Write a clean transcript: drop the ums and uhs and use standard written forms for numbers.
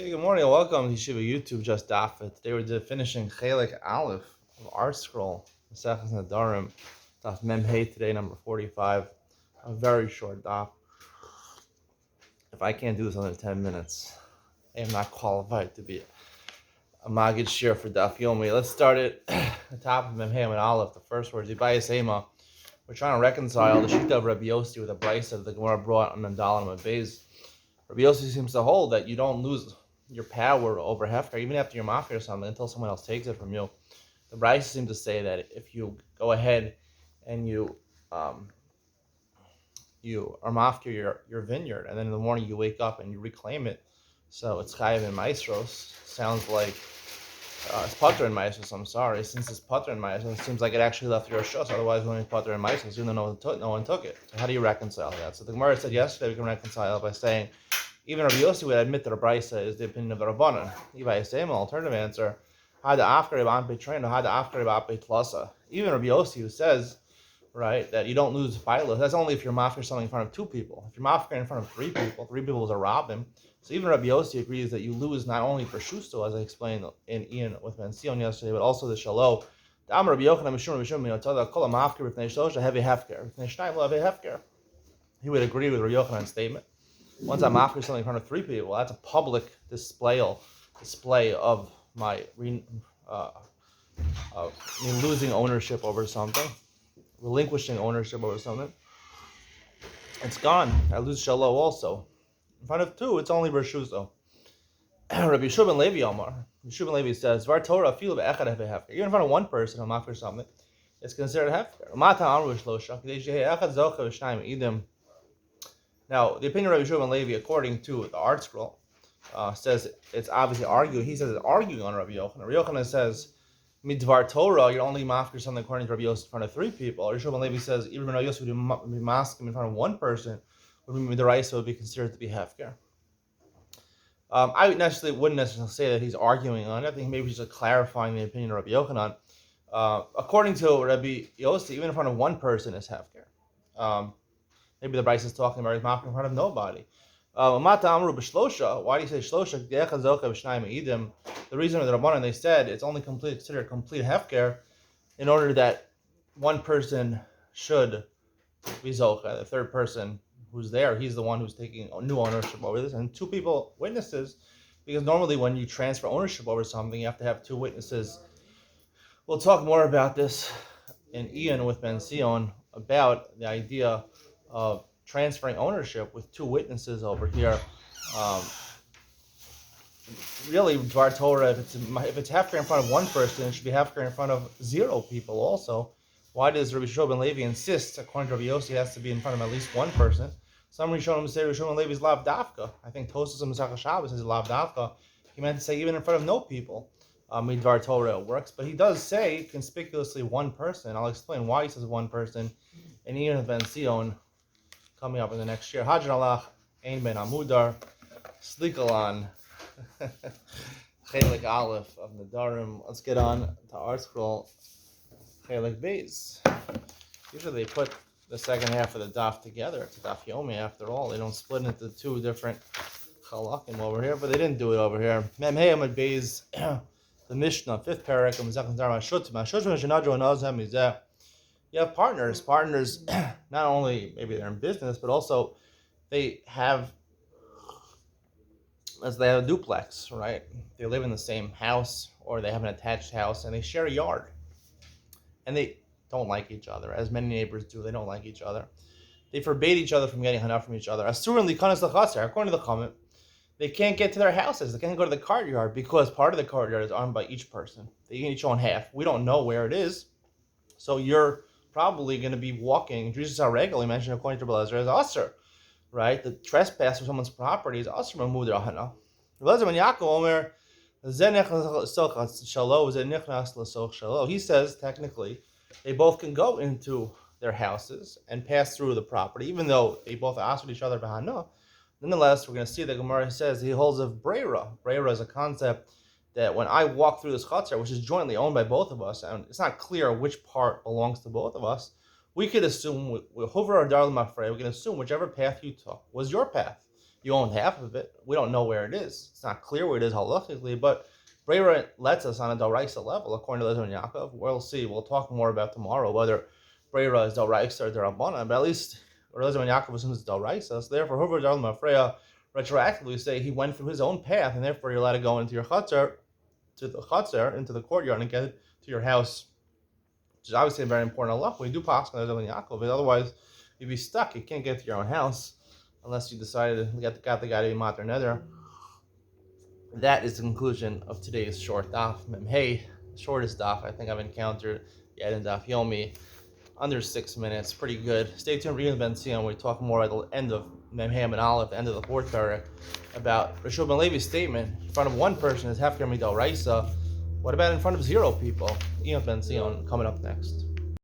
Okay, good morning and welcome to Yeshiva YouTube, just Daf It. Today we're finishing Chelik Aleph of Art Scroll, Maseches Nedarim, Daf Mem Hey today, number 45. A very short Daf. If I can't do this under 10 minutes, I am not qualified to be a Magid Shir for Daf Yomi. Let's start it at the top of Mem Hey and Aleph. The first word is Ibayis Ema. We're trying to reconcile the Shita of Rabbi Yossi with the Brisa that the Gemara brought on Mendal and Mabez. Rabbi Yossi seems to hold that you don't lose your power over Hefker, even after you're mafia or something, until someone else takes it from you. The Brisa seems to say that if you go ahead and you are mafia your vineyard, and then in the morning you wake up and you reclaim it, so it's chayiv in maestros. Sounds like it's putter in maestros. I'm sorry, since it's putter in maestros, it seems like it actually left your shus. Otherwise, when it's putter in maestros, even though no one took it. So how do you reconcile that? So the Gemara said yesterday we can reconcile it by saying, even Rabbi Yossi would admit that the Brisa is the opinion of the Rabbanan. Ibai Yisrael, alternative answer, had the after Rabban trained, had the after Rabban tlasa. Even Rabbi Yossi, who says, right, that you don't lose philo, that's only if you're mafir something in front of two people. If you're mafir in front of three people is a robbing. So even Rabbi Yossi agrees that you lose not only for shusto, as I explained in Ian with Ben Sion yesterday, but also the shalom. The Amar Rabbi Yochanan Mishum Mishum Minotada Kol Mafir B'Fnei Shlosha Heavy Hefker B'Fnei Shnayim Lo Heavy Hefker. He would agree with Rabbi Yochanan's statement. Once I'm after something in front of three people, that's a public display of my me losing ownership over something, relinquishing ownership over something. It's gone. I lose shalom also. In front of two, it's only Rashuzo. Rabbi Shubin Levi Omar. Rabbi Shubin Levi says, "Var Torah feel be'echad hefker." Even in front of one person, I'm after something, it's considered hefker. Mata amru shlosha. Echad zocha v'shnayim idim. Now, the opinion of Rabbi Shimon Levi, according to the Art Scroll, says it's obviously arguing. He says it's arguing on Rabbi Yochanan. Rabbi Yochanan says, midvar Torah, you're only mafkir something according to Rabbi Yossi in front of three people. Rabbi Shimon Levi says, even Rabbi Yossi would be masking in front of one person, the Raisa would be considered to be hefker. I wouldn't necessarily say that he's arguing on it. I think maybe he's just clarifying the opinion of Rabbi Yochanan. According to Rabbi Yossi, even in front of one person is hefker. Maybe the Bryce is talking about his mafia in front of nobody. Why do you say shlosha? The reason of the Rabbanan, they said it's only considered complete hefker in order that one person should be zocha. The third person who's there, he's the one who's taking new ownership over this, and two people, witnesses, because normally when you transfer ownership over something, you have to have two witnesses. We'll talk more about this in Ian with Ben Sion about the idea of transferring ownership with two witnesses over here. Really, Dvar Torah, if it's hefker in front of one person, it should be hefker in front of zero people also. Why does Rabbi Shimon Levi insist, according to Rabbi Yossi, it has to be in front of at least one person? Some Rishonim say Rabbi Shimon Levi is lav dafka. I think Tosas and Masach Shabbos says lav dafka. He meant to say even in front of no people. Midvar Torah works, but he does say conspicuously one person. I'll explain why he says one person. And Ian with Ben Sion coming up in the next year. Hajan Allah, Ein Ben Amudar, Slikalan, Chelik Aleph of Nedarim. Let's get on to Art Scroll, Chelik Beis. Usually they put the second half of the Daf together. It's a Daf Yomi after all. They don't split into two different Chalakim over here, but they didn't do it over here. Mem Hey Amud Beis, the Mishnah, 5th parak of Mezach Nedarim, Hashutzim, Shenadro Anazem Mizeh. You have partners, not only maybe they're in business, but also they have a duplex, right? They live in the same house or they have an attached house and they share a yard. And they don't like each other, as many neighbors do. They don't like each other. They forbade each other from getting hana from each other. According to the comment, they can't get to their houses. They can't go to the courtyard because part of the courtyard is owned by each person. They each own half. We don't know where it is. So you're probably going to be walking. Jesus regularly mentioned, according to Belezer, as Asr, right? The trespass of someone's property is Asr Mamud Rahana. He says, technically, they both can go into their houses and pass through the property, even though they both asked with each other Bahana. Nonetheless, we're going to see that Gemara says he holds of Breira. Breira is a concept that when I walk through this chutzner, which is jointly owned by both of us, and it's not clear which part belongs to both of us, we could assume, we can assume whichever path you took was your path. you owned half of it. We don't know where it is. It's not clear where it is halachically, but Breira lets us on a Doraisa level, according to Lezer and Yaakov. We'll see. We'll talk more about tomorrow whether Breira is Doraisa or Derabana, but at least Lezer and Yaakov assumes it's Doraisa. So therefore, Huber Darl Mafreya retroactively say he went through his own path, and therefore you're allowed to go into your chutzner, into the courtyard, and get to your house, which is obviously a very important halacha. We do pasuk on Lezer and Yaakov, but otherwise you'd be stuck. You can't get to your own house unless you decided to get the guy to be mater neder. That is the conclusion of today's short daf. Hey, shortest daf I think I've encountered yet in Daf Yomi. Under 6 minutes, pretty good. Stay tuned for Ben Sion. We talk more at the end of Memhem and Aleph, the end of the fourth parak, about Rishon ben Levi's statement. In front of one person is Hefker Midal Raisa. What about in front of 0 people? Ian Ben Sion coming up next.